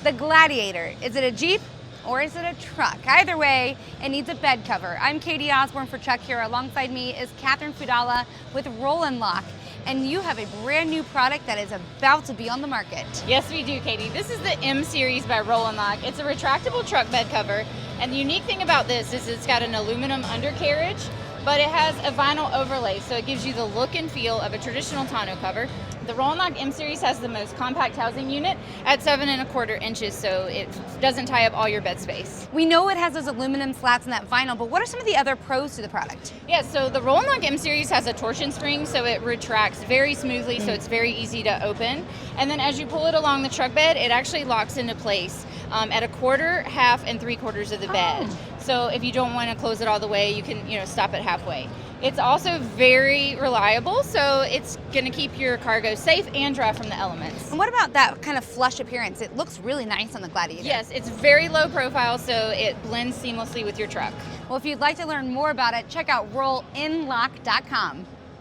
The Gladiator, is it a Jeep or is it a truck? Either way, it needs a bed cover. I'm Katie Osborne for Chuck here. Alongside me is Catherine Fudala with Roll and Lock. And you have a brand new product that is about to be on the market. Yes, we do, Katie. This is the M Series by Roll and Lock. It's a retractable truck bed cover. And the unique thing about this is it's got an aluminum undercarriage, but it has a vinyl overlay, so it gives you the look and feel of a traditional tonneau cover. The Roll and Lock M Series has the most compact housing unit at 7¼ inches, so it doesn't tie up all your bed space. We know it has those aluminum slats and that vinyl, but what are some of the other pros to the product? Yeah, so the Roll and Lock M Series has a torsion spring, so it retracts very smoothly, so it's very easy to open. And then as you pull it along the truck bed, it actually locks into place at 1/4, 1/2, and 3/4 of the bed. So if you don't want to close it all the way, you can stop it halfway. It's also very reliable, so it's going to keep your cargo safe and dry from the elements. And what about that kind of flush appearance? It looks really nice on the Gladiator. Yes, it's very low profile, so it blends seamlessly with your truck. Well, if you'd like to learn more about it, check out rollinlock.com.